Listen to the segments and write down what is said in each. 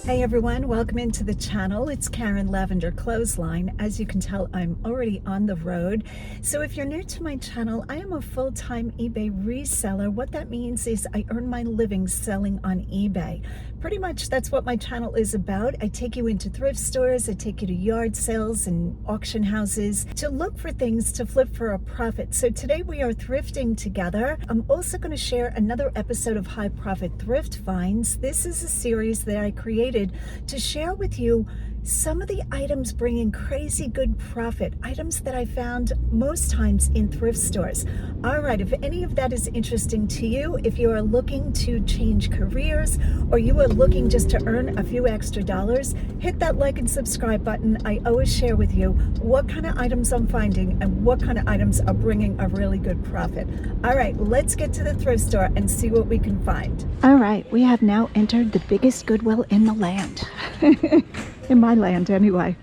Hey everyone, welcome into the channel. It's Karen Lavender Clothesline. As you can tell, I'm already on the road. So if you're new to my channel, I am a full-time eBay reseller. What that means is I earn my living selling on eBay. Pretty much that's what my channel is about. I take you into thrift stores, I take you to yard sales and auction houses to look for things to flip for a profit. So today we are thrifting together. I'm also going to share another episode of High Profit Thrift Finds. This is a series that I created to share with you some of the items bringing crazy good profit, items that I found most times in thrift stores. All right, if any of that is interesting to you, if you are looking to change careers or you are looking just to earn a few extra dollars, hit that like and subscribe button. I always share with you what kind of items I'm finding and what kind of items are bringing a really good profit. All right, let's get to the thrift store and see what we can find. All right, we have now entered the biggest Goodwill in the land. In my land, anyway.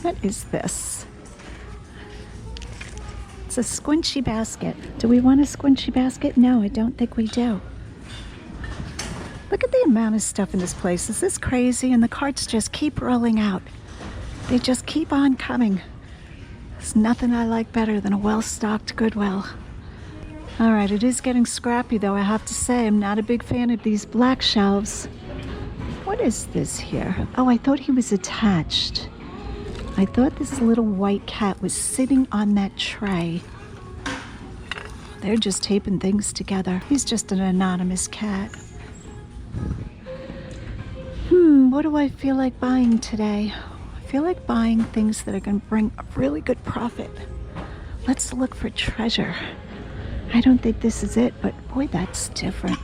What is this? It's a squinchy basket. Do we want a squinchy basket? No, I don't think we do. Look at the amount of stuff in this place. Is this crazy? And the carts just keep rolling out. They just keep on coming. There's nothing I like better than a well-stocked Goodwill. All right, it is getting scrappy, though, I have to say. I'm not a big fan of these black shelves. What is this here? Oh, I thought he was attached. I thought this little white cat was sitting on that tray. They're just taping things together. He's just an anonymous cat. What do I feel like buying today? I feel like buying things that are going to bring a really good profit. Let's look for treasure. I don't think this is it, but boy, that's different.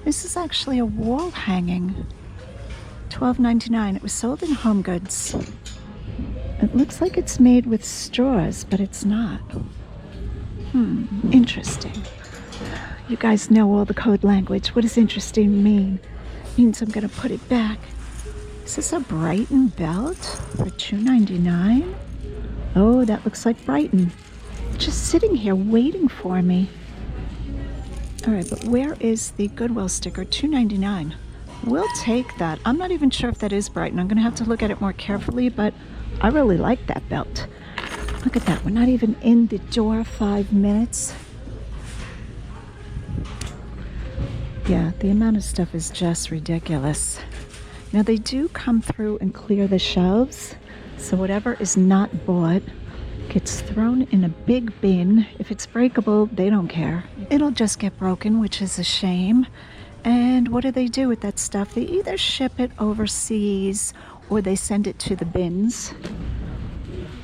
This is actually a wall hanging. $12.99. It was sold in Home Goods. It looks like it's made with straws, but it's not. Interesting. You guys know all the code language. What does interesting mean? It means I'm going to put it back. Is this a Brighton belt for $2.99? Oh, that looks like Brighton. Just sitting here waiting for me. All right, but where is the Goodwill sticker? $2.99. We'll take that. I'm not even sure if that is Brighton. I'm going to have to look at it more carefully, but I really like that belt. Look at that. We're not even in the door 5 minutes. Yeah, the amount of stuff is just ridiculous. Now, they do come through and clear the shelves, so whatever is not bought gets thrown in a big bin. If it's breakable, they don't care. It'll just get broken, which is a shame. And what do they do with that stuff? They either ship it overseas or they send it to the bins,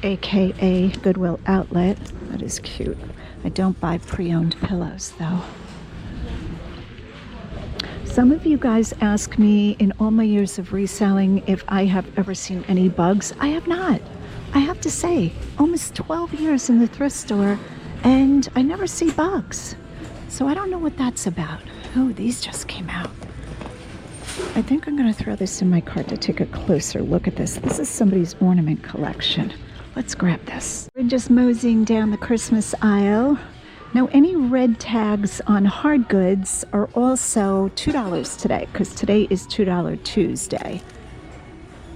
aka Goodwill Outlet. That is cute. I don't buy pre-owned pillows, though. Some of you guys ask me in all my years of reselling if I have ever seen any bugs. I have not. I have to say, almost 12 years in the thrift store, and I never see bugs. So I don't know what that's about. Oh, these just came out. I think I'm going to throw this in my cart to take a closer look at this. This is somebody's ornament collection. Let's grab this. We're just moseying down the Christmas aisle. Now, any red tags on hard goods are also $2 today, because today is $2 Tuesday.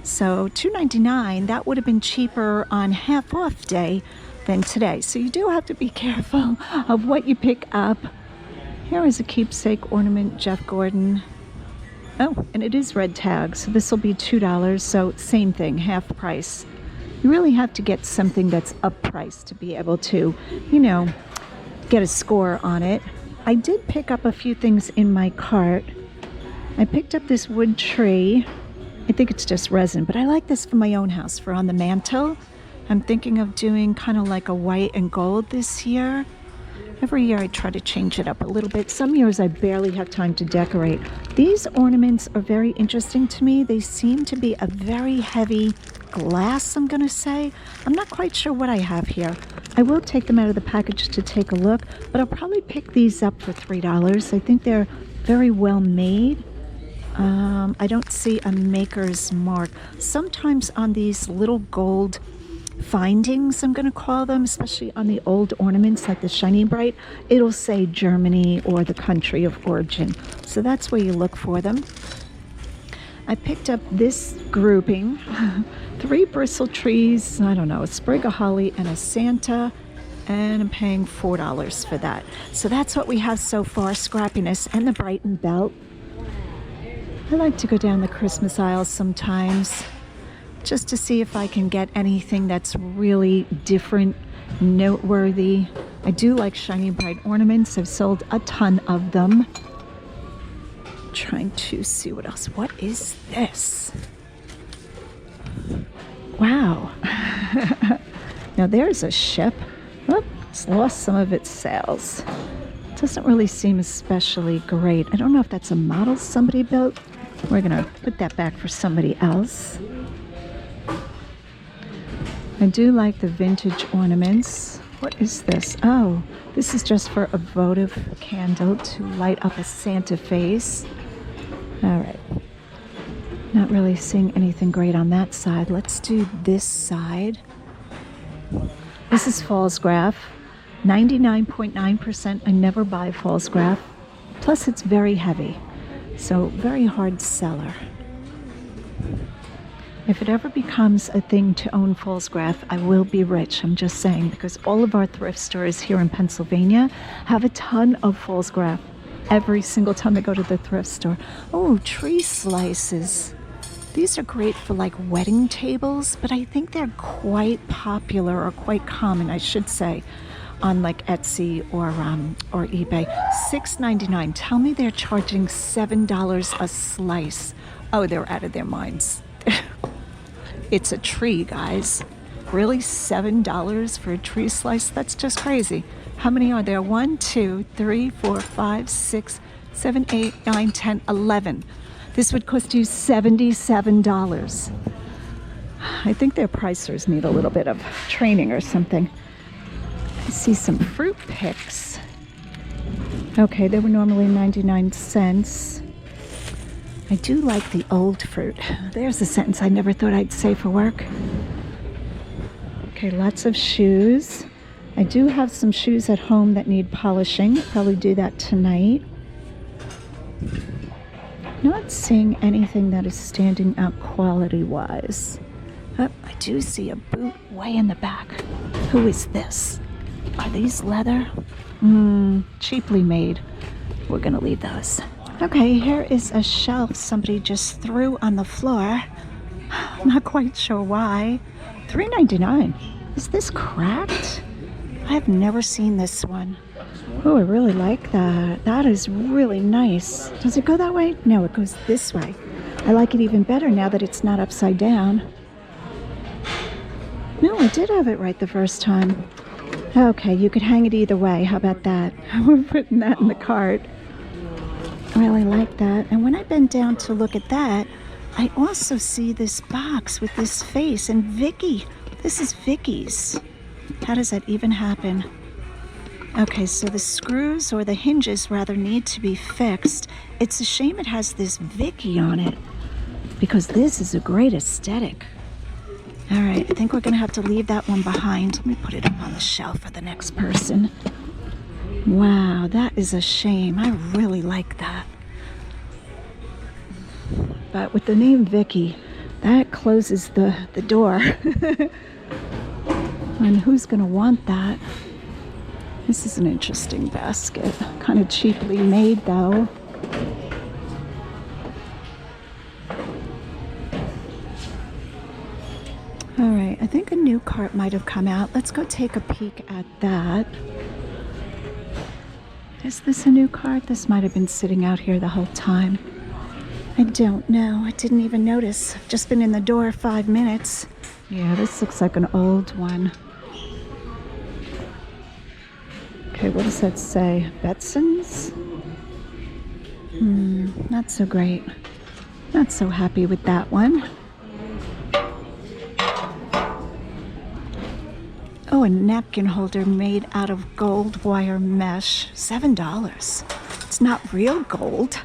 So $2.99, that would have been cheaper on half off day than today. So you do have to be careful of what you pick up. Here is a keepsake ornament, Jeff Gordon. Oh, and it is red tag, so this will be $2, so same thing, half price. You really have to get something that's up price to be able to, you know, get a score on it. I did pick up a few things in my cart. I picked up this wood tree. I think it's just resin, but I like this for my own house, for on the mantle. I'm thinking of doing kind of like a white and gold this year. Every year I try to change it up a little bit. Some years I barely have time to decorate. These ornaments are very interesting to me. They seem to be a very heavy glass, I'm going to say. I'm not quite sure what I have here. I will take them out of the package to take a look, but I'll probably pick these up for $3. I think they're very well made. I don't see a maker's mark. Sometimes on these little gold findings, I'm going to call them, especially on the old ornaments like the Shiny Bright, it'll say Germany or the country of origin. So that's where you look for them. I picked up this grouping, 3 bristle trees, I don't know, a sprig of holly and a Santa, and I'm paying $4 for that. So that's what we have so far, scrappiness and the Brighton belt. I like to go down the Christmas aisles sometimes just to see if I can get anything that's really different, noteworthy. I do like shiny bright ornaments. I've sold a ton of them. Trying to see what else. What is this? Wow. Now there's a ship. Oh, it's lost some of its sails. Doesn't really seem especially great. I don't know if that's a model somebody built. We're gonna put that back for somebody else. I do like the vintage ornaments. What is this? Oh, this is just for a votive candle to light up a Santa face. All right. Not really seeing anything great on that side. Let's do this side. This is Fallsgraph. 99.9%. I never buy Fallsgraph. Plus, it's very heavy. So, very hard seller. If it ever becomes a thing to own Fallsgraph, I will be rich. I'm just saying, because all of our thrift stores here in Pennsylvania have a ton of Fallsgraph every single time I go to the thrift store. Oh, tree slices. These are great for like wedding tables, but I think they're quite popular, or quite common, I should say, on like Etsy or eBay. $6.99. Tell me they're charging $7 a slice. Oh, they're out of their minds. It's a tree, guys. Really, $7 for a tree slice? That's just crazy. How many are there? 1, 2, 3, 4, 5, 6, 7, 8, 9, 10, 11. This would cost you $77. I think their pricers need a little bit of training or something. I see some fruit picks. Okay, they were normally 99 cents. I do like the old fruit. There's a sentence I never thought I'd say for work. Okay, lots of shoes. I do have some shoes at home that need polishing. I'll probably do that tonight. Not seeing anything that is standing out quality-wise. Oh, I do see a boot way in the back. Who is this? Are these leather? Cheaply made. We're gonna leave those. Okay, here is a shelf somebody just threw on the floor. I'm not quite sure why. $3.99. Is this cracked? I've never seen this one. Oh, I really like that. That is really nice. Does it go that way? No, it goes this way. I like it even better now that it's not upside down. No, I did have it right the first time. Okay, you could hang it either way. How about that? We're putting that in the cart. I really like that. And when I bend down to look at that, I also see this box with this face and Vicky. This is Vicky's. How does that even happen? Okay, so the screws, or the hinges rather, need to be fixed. It's a shame it has this Vicky on it, because this is a great aesthetic. All right, I think we're gonna have to leave that one behind. Let me put it up on the shelf for the next person. Wow, that is a shame. I really like that. But with the name Vicky, that closes the door. And who's gonna want that? This is an interesting basket. Kind of cheaply made though. All right, I think a new cart might have come out. Let's go take a peek at that. Is this a new cart? This might have been sitting out here the whole time. I don't know. I didn't even notice. I've just been in the door 5 minutes. Yeah, this looks like an old one. Okay, what does that say? Betson's? Not so great. Not so happy with that one. Oh, a napkin holder made out of gold wire mesh. $7. It's not real gold.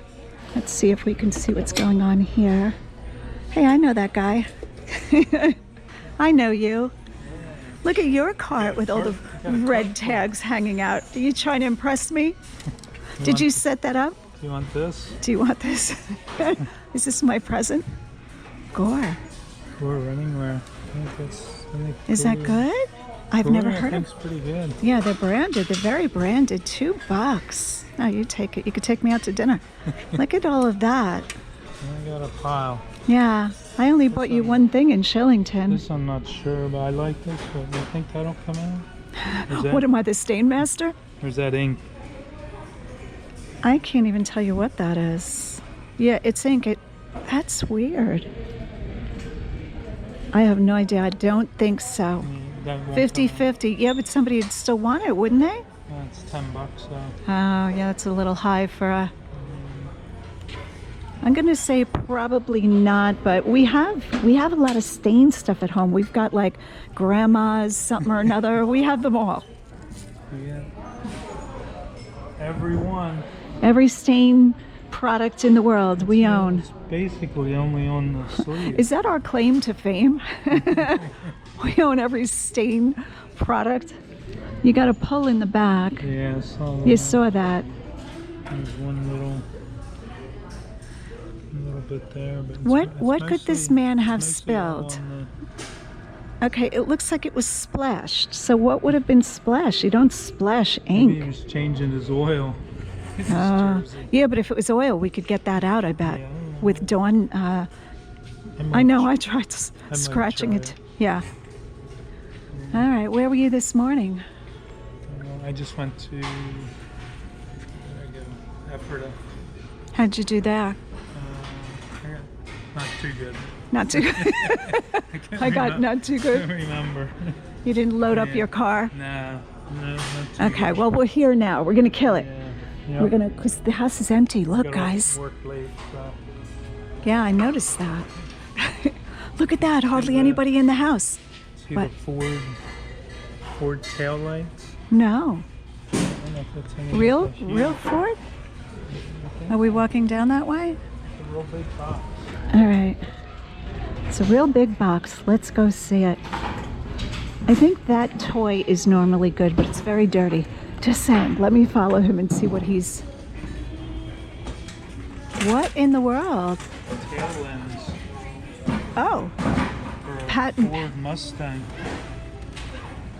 Let's see if we can see what's going on here. Hey, I know that guy. I know you. Look at your cart with all the red tags hanging out. Are you trying to impress me? Did you set that up? You want this? Do you want this? Is this my present? Gore. Gore running wear. Is that good? I've never heard of. It's pretty good. Yeah, they're branded. They're very branded. $2. No, you take it. You could take me out to dinner. Look at all of that. I got a pile. Yeah, I only bought you one thing in Shillington. This I'm not sure, but I like this. But do you think that'll come out? What am I, the stain master? Or is that ink? I can't even tell you what that is. Yeah, it's ink. That's weird. I have no idea. I don't think so. 50-50. Yeah, but somebody would still want it, wouldn't they? Yeah, it's $10 though. Oh, yeah, that's a little high for a... I'm gonna say probably not, but we have a lot of stain stuff at home. We've got like grandma's something or another. We have them all. Yeah. Everyone. Every stain product in the world we own. It's basically only on the sleeve. Is that our claim to fame? We own every stain product. You got to pull in the back. Yeah, I saw that. You saw that. There's one little bit there. But what could this man have spilled? Okay, it looks like it was splashed. So what would have been splashed? You don't splash ink. Maybe he was changing his oil. Yeah, but if it was oil, we could get that out, I bet. Yeah, with Dawn. I know, I tried scratching it. Yeah. All right, where were you this morning? I just went to Ephrata. How'd you do there? Not too good. Not too good. I got not too I good. can't remember. You didn't load up your car? No, not too Okay, good. well, we're here now. We're going to kill it. Yeah. We're going to, because the house is empty. Look, guys. Work late, so. Yeah, I noticed that. Look at that. Hardly anybody in the house. See the Ford tail lights? No. I don't know if that's any Real Ford? Are we walking down that way? It's a real big box. All right. It's a real big box. Let's go see it. I think that toy is normally good, but it's very dirty. Just saying. Let me follow him and see what he's... What in the world? Tail lens. Oh. For a Patent. Ford Mustang.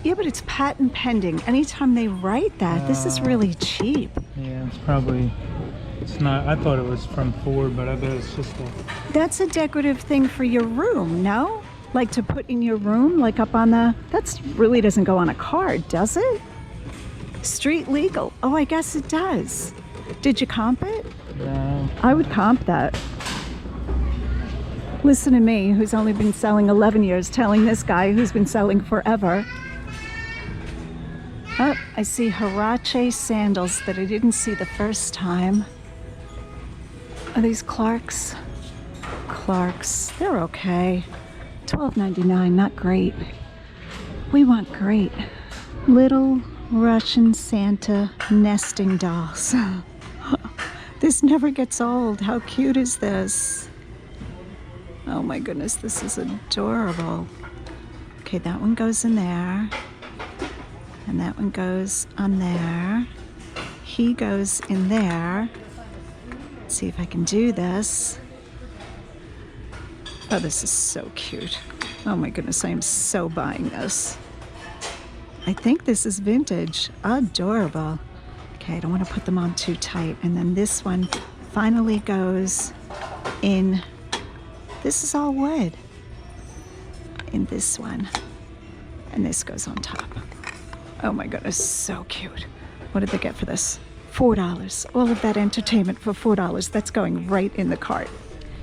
Yeah, but it's patent pending. Anytime they write that, this is really cheap. Yeah, it's probably... It's not... I thought it was from Ford, but I bet it's just a... That's a decorative thing for your room, no? Like to put in your room, like up on the... That really doesn't go on a card, does it? Street legal. Oh, I guess it does. Did you comp it? No. I would comp that. Listen to me, who's only been selling 11 years, telling this guy who's been selling forever. Oh, I see Huarache sandals that I didn't see the first time. Are these Clark's? Clark's. They're okay. $12.99, not great. We want great. Little Russian Santa nesting dolls. This never gets old. How cute is this? Oh my goodness, this is adorable. Okay, that one goes in there. And that one goes on there. He goes in there. Let's see if I can do this. Oh, this is so cute. Oh my goodness, I am so buying this. I think this is vintage. Adorable. Okay, I don't want to put them on too tight. And then this one finally goes in. This is all wood. In this one. And this goes on top. Oh my goodness, so cute. What did they get for this? $4. All of that entertainment for $4. That's going right in the cart.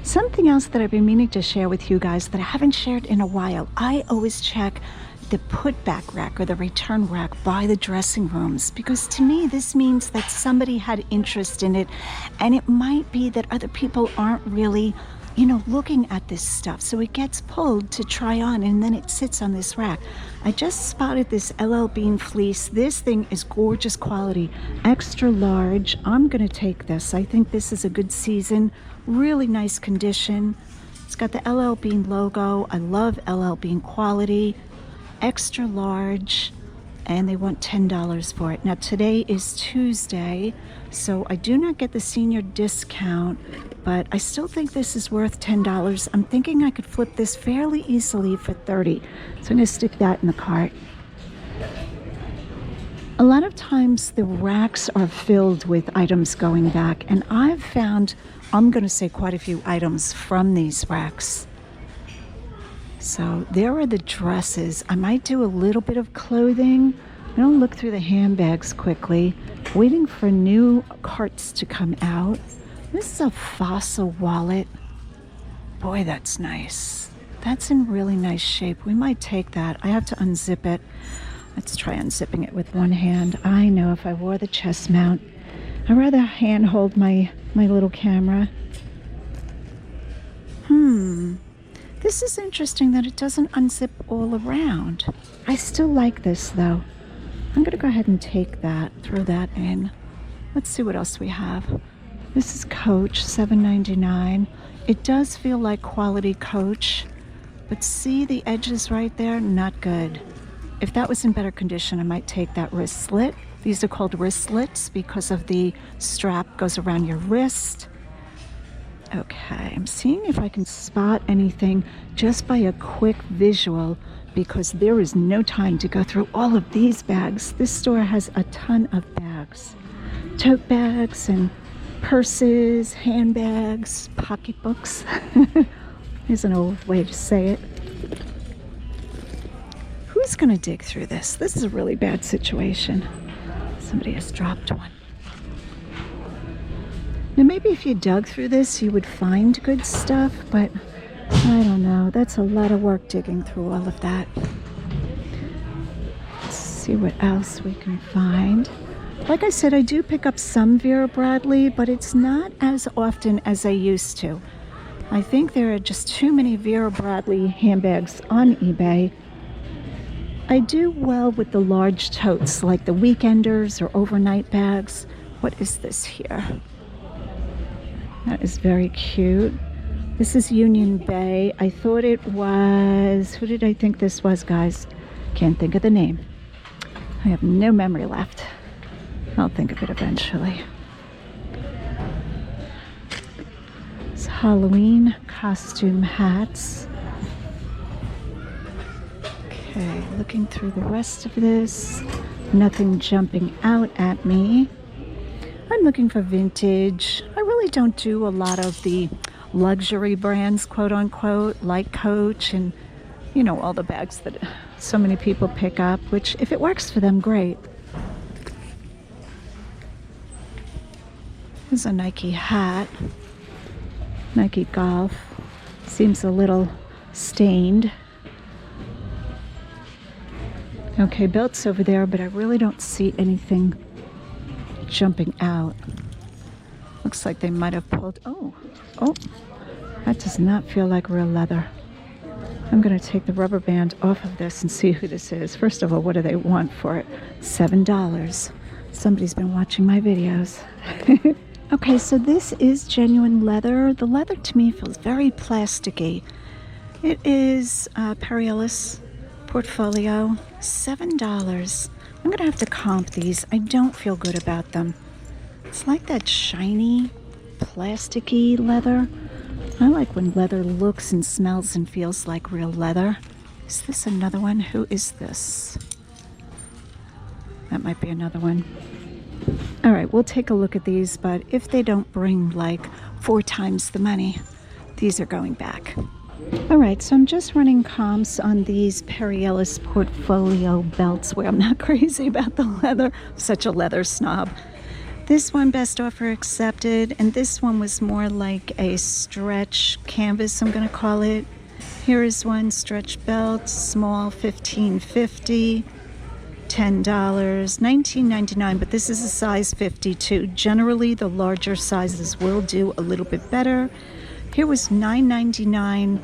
Something else that I've been meaning to share with you guys that I haven't shared in a while. I always check the put-back rack or the return rack by the dressing rooms, because to me this means that somebody had interest in it, and it might be that other people aren't really, you know, looking at this stuff, so it gets pulled to try on and then it sits on this rack. I just spotted this LL Bean fleece. This thing is gorgeous quality, extra large. I'm gonna take this. I think this is a good season, really nice condition. It's got the LL Bean logo. I love LL Bean quality. Extra large, and they want $10 for it. Now today is Tuesday, so I do not get the senior discount, but I still think this is worth $10. I'm thinking I could flip this fairly easily for $30. So I'm gonna stick that in the cart. A lot of times the racks are filled with items going back, and I've found, I'm gonna say, quite a few items from these racks. So there are the dresses. I might do a little bit of clothing. I'm gonna look through the handbags quickly, waiting for new carts to come out. This is a Fossil wallet. Boy, that's nice. That's in really nice shape. We might take that. I have to unzip it. Let's try unzipping it with one hand. I know if I wore the chest mount, I'd rather hand hold my little camera. This is interesting that it doesn't unzip all around. I still like this though. I'm gonna go ahead and take that, throw that in. Let's see what else we have. This is Coach, $7.99. It does feel like quality Coach, but see the edges right there? Not good. If that was in better condition, I might take that wrist slit. These are called wristlets because of the strap goes around your wrist. Okay, I'm seeing if I can spot anything just by a quick visual, because there is no time to go through all of these bags. This store has a ton of bags. Tote bags and purses, handbags, pocketbooks. Here's an old way to say it. Who's gonna dig through this? This is a really bad situation. Somebody has dropped one. Now maybe if you dug through this, you would find good stuff, but I don't know. That's a lot of work digging through all of that. Let's see what else we can find. Like I said, I do pick up some Vera Bradley, but it's not as often as I used to. I think there are just too many Vera Bradley handbags on eBay. I do well with the large totes, like the weekenders or overnight bags. What is this here? That is very cute. This is Union Bay. I thought it was, who did I think this was, guys? Can't think of the name. I have no memory left. I'll think of it eventually. It's Halloween costume hats. Okay, looking through the rest of this. Nothing jumping out at me. I'm looking for vintage. I really don't do a lot of the luxury brands, quote unquote, like Coach and, you know, all the bags that so many people pick up, which if it works for them, great. Here's a Nike hat. Nike Golf. Seems a little stained. Okay, belts over there, but I really don't see anything jumping out. Looks like they might have pulled, oh, that does not feel like real leather. I'm gonna take the rubber band off of this and see who this is. First of all, what do they want for it? $7. Somebody's been watching my videos. Okay, so this is genuine leather. The leather to me feels very plasticky. It is Perry Ellis Portfolio, $7. I'm gonna have to comp these. I don't feel good about them. It's like that shiny, plasticky leather. I like when leather looks and smells and feels like real leather. Is this another one? Who is this? That might be another one. All right, we'll take a look at these, but if they don't bring like 4 times the money, these are going back. All right, so I'm just running comps on these Perry Ellis Portfolio belts where I'm not crazy about the leather. I'm such a leather snob. This one, best offer accepted, and this one was more like a stretch canvas, I'm gonna call it. Here is one stretch belt, small, $15.50, $10, $19.99, but this is a size 52. Generally, the larger sizes will do a little bit better. Here was $9.99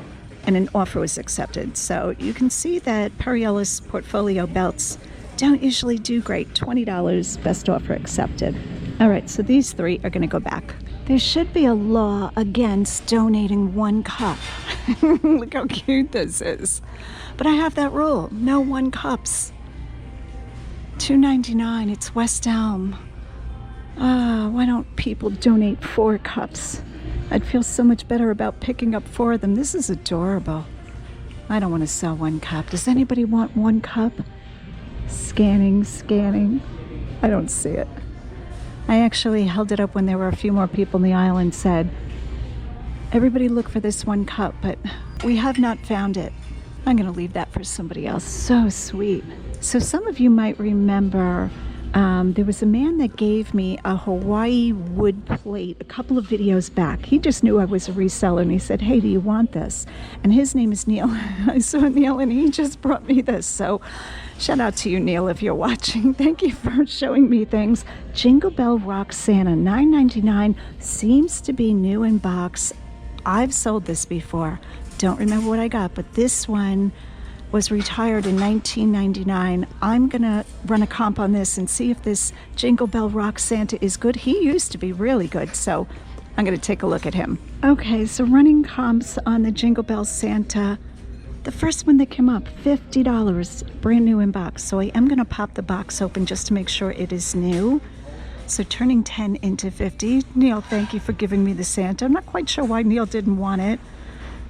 and an offer was accepted. So you can see that Perry Ellis Portfolio belts don't usually do great. $20, best offer accepted. All right, so these 3 are gonna go back. There should be a law against donating 1 cup. Look how cute this is. But I have that rule, no 1 cups. $2.99. It's West Elm. Why don't people donate 4 cups? I'd feel so much better about picking up 4 of them. This is adorable. I don't want to sell 1 cup. Does anybody want 1 cup? Scanning. I don't see it. I actually held it up when there were a few more people in the aisle and said, everybody look for this 1 cup, but we have not found it. I'm going to leave that for somebody else. So sweet. So some of you might remember there was a man that gave me a Hawaii wood plate a couple of videos back. He just knew I was a reseller and he said, hey, do you want this? And his name is Neil. I saw Neil and he just brought me this. So shout out to you, Neil, if you're watching. Thank you for showing me things. Jingle Bell Rock Santa, $9.99. Seems to be new in box. I've sold this before. Don't remember what I got, but this one was retired in 1999. I'm gonna run a comp on this and see if this Jingle Bell Rock Santa is good. He used to be really good, so I'm gonna take a look at him. Okay, so running comps on the Jingle Bell Santa. The first one that came up, $50, brand new in box. So I am gonna pop the box open just to make sure it is new. So turning 10 into 50. Neil, thank you for giving me the Santa. I'm not quite sure why Neil didn't want it.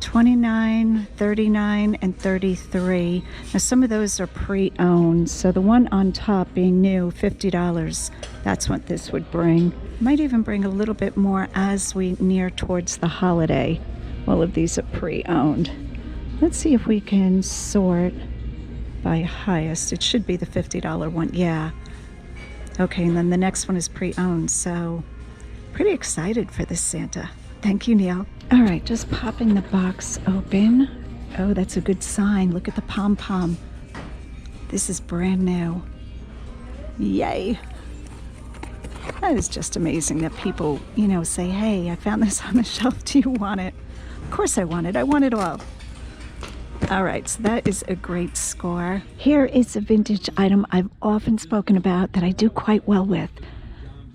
29, 39, and 33. Now some of those are pre-owned, so the one on top being new, $50, that's what this would bring. Might even bring a little bit more as we near towards the holiday. All of these are pre-owned. Let's see if we can sort by highest. It should be the $50 one, yeah. Okay, and then the next one is pre-owned, so pretty excited for this Santa. Thank you, Neil. All right, just popping the box open. Oh, that's a good sign. Look at the pom-pom. This is brand new. Yay. That is just amazing that people, say, hey, I found this on the shelf. Do you want it? Of course I want it. I want it all. All right, so that is a great score. Here is a vintage item I've often spoken about that I do quite well with.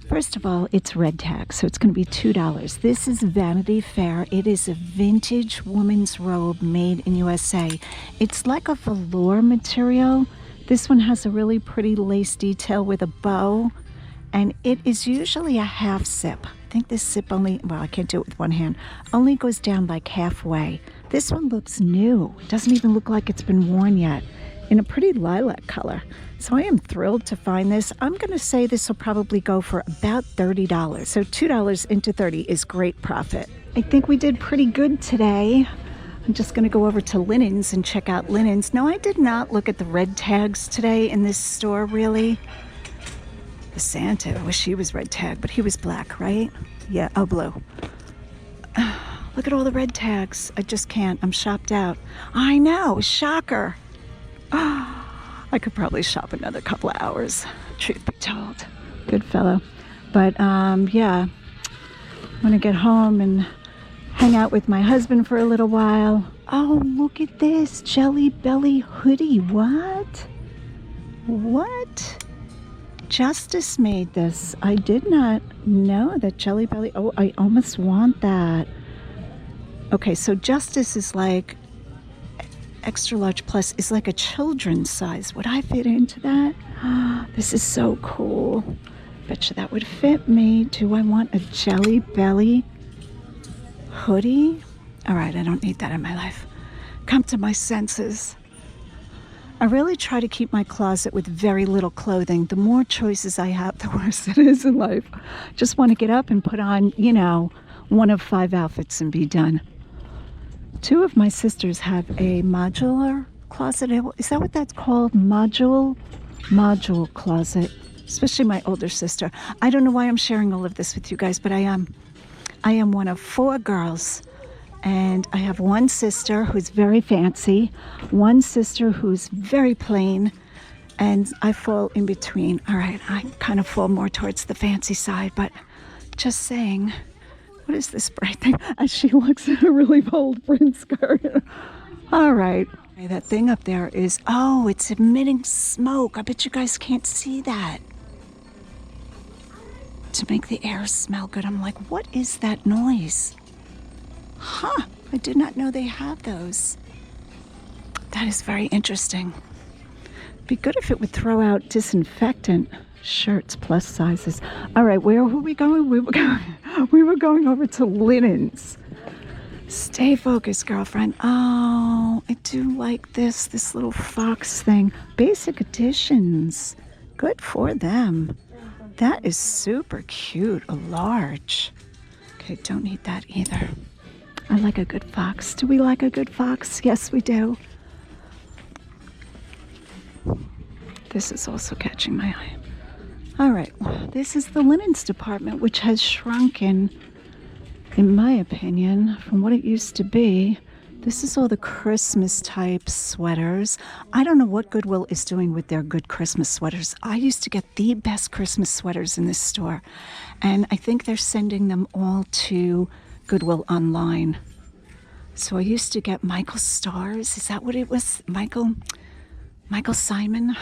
First of all, it's red tag, so it's going to be $2. This is Vanity Fair. It is a vintage woman's robe made in USA. It's like a velour material. This one has a really pretty lace detail with a bow, and it is usually a half zip. I think this zip only, well, I can't do it with one hand, only goes down like halfway. This one looks new. It doesn't even look like it's been worn yet, in a pretty lilac color. So I am thrilled to find this. I'm going to say this will probably go for about $30. So $2 into 30 is great profit. I think we did pretty good today. I'm just going to go over to linens and check out linens. No, I did not look at the red tags today in this store, really. The Santa, I wish he was red tag, but he was black, right? Yeah, oh, blue. Look at all the red tags. I just can't. I'm shopped out. I know, shocker. I could probably shop another couple of hours, truth be told. Good fellow. But yeah, I'm gonna get home and hang out with my husband for a little while. Oh, look at this Jelly Belly hoodie. What? Justice made this. I did not know that Jelly Belly. Oh, I almost want that. Okay, so Justice is like extra large plus is like a children's size. Would I fit into that? This is so cool. Betcha that would fit me. Do I want a Jelly Belly hoodie? All right, I don't need that in my life. Come to my senses. I really try to keep my closet with very little clothing. The more choices I have, the worse it is in life. Just want to get up and put on, one of 5 outfits and be done. 2 of my sisters have a modular closet. Is that what that's called? Module closet. Especially my older sister. I don't know why I'm sharing all of this with you guys, but I am one of 4 girls. And I have one sister who's very fancy, one sister who's very plain, and I fall in between. All right, I kind of fall more towards the fancy side, but just saying. What is this bright thing? As she looks at a really bold print skirt. All right. That thing up there is, oh, it's emitting smoke. I bet you guys can't see that. To make the air smell good. I'm like, what is that noise? Huh, I did not know they have those. That is very interesting. Be good if it would throw out disinfectant shirts plus sizes. All right, where were we going? We were going over to linens. Stay focused, girlfriend. Oh, I do like this little fox thing. Basic Editions. Good for them. That is super cute. A large. Okay, don't need that either. I like a good fox. Do we like a good fox? Yes, we do. This is also catching my eye. All right, this is the linens department, which has shrunken, in my opinion, from what it used to be. This is all the Christmas type sweaters. I don't know what Goodwill is doing with their good Christmas sweaters. I used to get the best Christmas sweaters in this store, and I think they're sending them all to Goodwill online. So I used to get Michael Stars. Is that what it was? Michael Simon?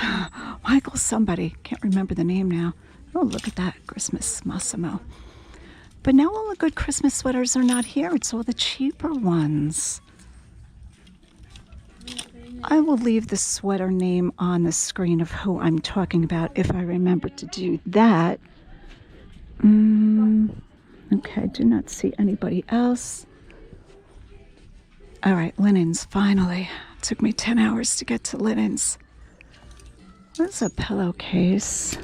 Michael somebody. Can't remember the name now. Oh, look at that. Christmas Massimo. But now all the good Christmas sweaters are not here. It's all the cheaper ones. I will leave the sweater name on the screen of who I'm talking about if I remember to do that. Okay, do not see anybody else. All right, linens, finally. It took me 10 hours to get to linens. What's a pillowcase?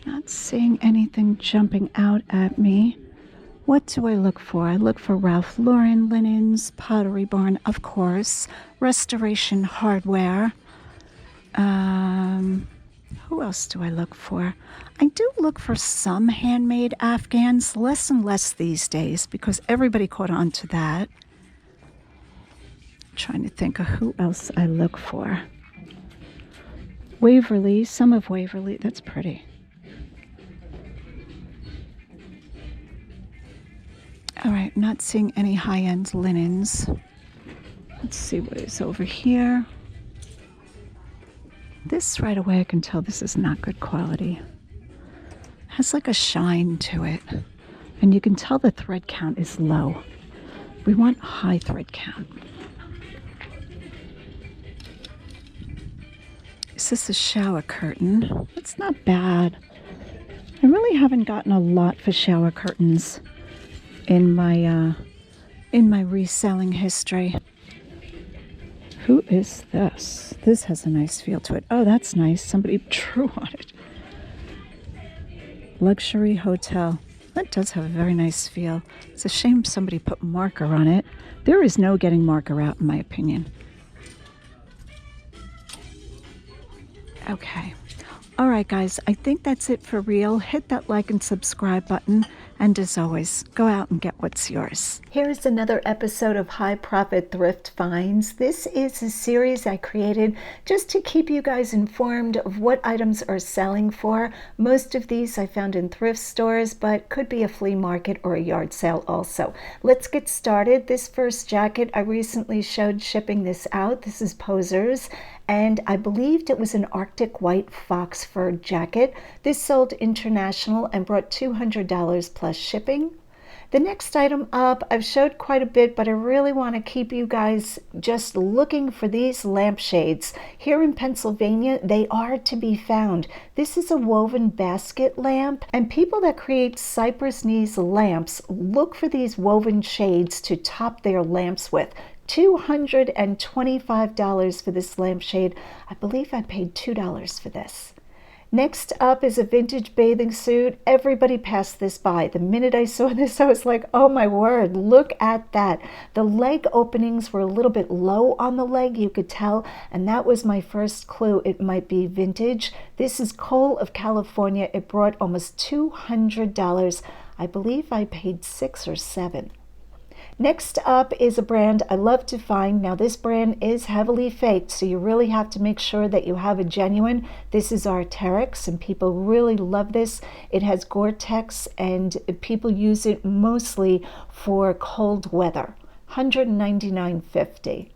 Not seeing anything jumping out at me. What do I look for? I look for Ralph Lauren linens, Pottery Barn, of course, Restoration Hardware. Who else do I look for? I do look for some handmade Afghans, less and less these days because everybody caught on to that. I'm trying to think of who else I look for. Waverly, some of Waverly, that's pretty. All right, not seeing any high-end linens. Let's see what is over here. This right away, I can tell this is not good quality. Has like a shine to it. And you can tell the thread count is low. We want high thread count. Is this a shower curtain? It's not bad. I really haven't gotten a lot for shower curtains in my reselling history. Who is this? This has a nice feel to it. Oh, that's nice. Somebody drew on it. Luxury hotel. That does have a very nice feel. It's a shame somebody put marker on it. There is no getting marker out, in my opinion. Okay. All right, guys. I think that's it for real. Hit that like and subscribe button. And as always, go out and get what's yours. Here's another episode of High Profit Thrift Finds. This is a series I created just to keep you guys informed of what items are selling for. Most of these I found in thrift stores, but could be a flea market or a yard sale also. Let's get started. This first jacket, I recently showed shipping this out. This is Posers, and I believed it was an Arctic white fox fur jacket. This sold international and brought $200 plus shipping. The next item up, I've showed quite a bit, but I really want to keep you guys just looking for these lampshades. Here in Pennsylvania, they are to be found. This is a woven basket lamp, and people that create cypress knees lamps look for these woven shades to top their lamps with. $225 for this lampshade. I believe I paid $2 for this. Next up is a vintage bathing suit. Everybody passed this by. The minute I saw this, I was like, oh my word, look at that. The leg openings were a little bit low on the leg, you could tell, and that was my first clue it might be vintage. This is Cole of California. It brought almost $200. I believe I paid $6 or $7. Next up is a brand I love to find. Now this brand is heavily faked, so you really have to make sure that you have a genuine. This is Arc'teryx, and people really love this. It has Gore-Tex, and people use it mostly for cold weather. $199.50.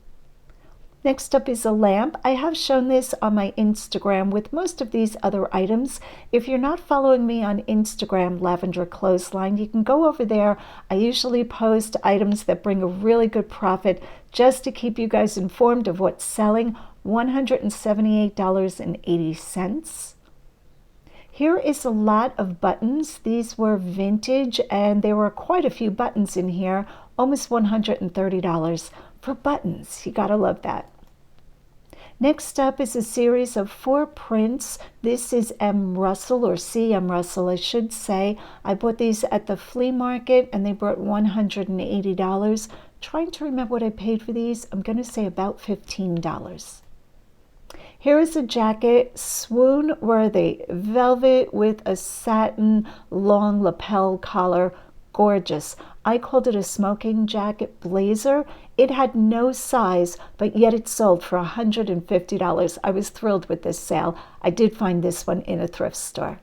Next up is a lamp. I have shown this on my Instagram with most of these other items. If you're not following me on Instagram, Lavender Clothesline, you can go over there. I usually post items that bring a really good profit just to keep you guys informed of what's selling. $178.80. Here is a lot of buttons. These were vintage and there were quite a few buttons in here, almost $130 for buttons. You gotta love that. Next up is a series of 4 prints. This is M. Russell, or C.M. Russell, I should say. I bought these at the flea market and they brought $180. Trying to remember what I paid for these. I'm going to say about $15. Here is a jacket, swoon worthy, velvet with a satin long lapel collar. Gorgeous. I called it a smoking jacket blazer. It had no size, but yet it sold for $150. I was thrilled with this sale. I did find this one in a thrift store.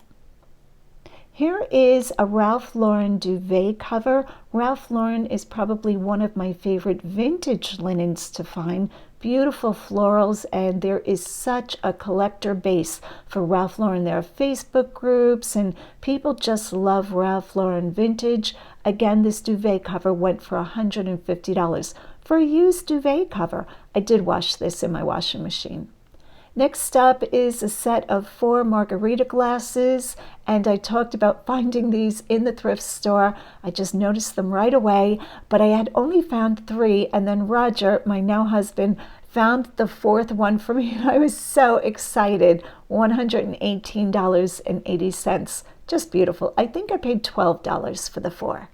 Here is a Ralph Lauren duvet cover. Ralph Lauren is probably one of my favorite vintage linens to find. Beautiful florals, and there is such a collector base for Ralph Lauren. There are Facebook groups and people just love Ralph Lauren vintage. Again, this duvet cover went for $150 for a used duvet cover. I did wash this in my washing machine. Next up is a set of 4 margarita glasses, and I talked about finding these in the thrift store. I just noticed them right away, but I had only found 3, and then Roger, my now husband, found the 4th one for me, and I was so excited. $118.80. Just beautiful. I think I paid $12 for the 4.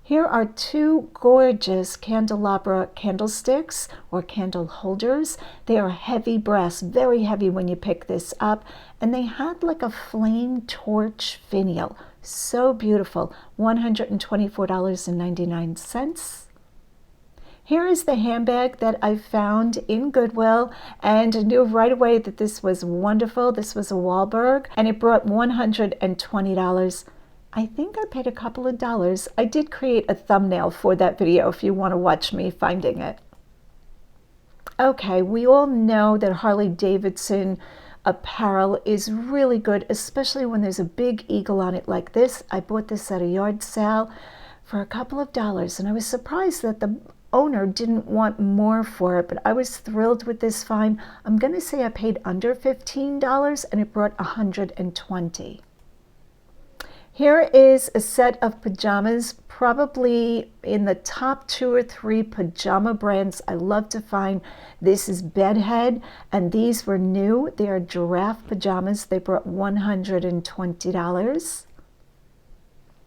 Here are 2 gorgeous candelabra candlesticks or candle holders. They are heavy brass, very heavy when you pick this up, and they had like a flame torch finial. So beautiful. $124.99. Here is the handbag that I found in Goodwill, and I knew right away that this was wonderful. This was a Wahlberg, and it brought $120. I think I paid a couple of dollars. I did create a thumbnail for that video if you want to watch me finding it. Okay, we all know that Harley Davidson apparel is really good, especially when there's a big eagle on it like this. I bought this at a yard sale for a couple of dollars, and I was surprised that the owner didn't want more for it, but I was thrilled with this find. I'm going to say I paid under $15 and it brought $120. Here is a set of pajamas, probably in the top 2 or 3 pajama brands I love to find. This is Bedhead, and these were new. They are giraffe pajamas. They brought $120.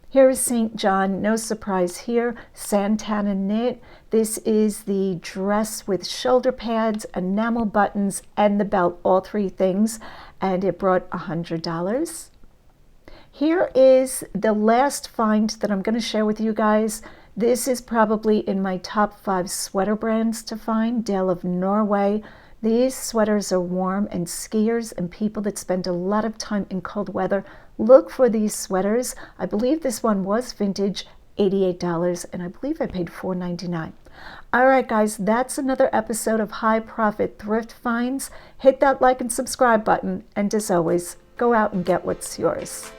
Here is St. John, no surprise here, Santana knit. This is the dress with shoulder pads, enamel buttons, and the belt, all 3 things, and it brought $100. Here is the last find that I'm going to share with you guys. This is probably in my top 5 sweater brands to find, Dale of Norway. These sweaters are warm, and skiers and people that spend a lot of time in cold weather look for these sweaters. I believe this one was vintage, $88, and I believe I paid $4.99. All right, guys, that's another episode of High Profit Thrift Finds. Hit that like and subscribe button, and as always, go out and get what's yours.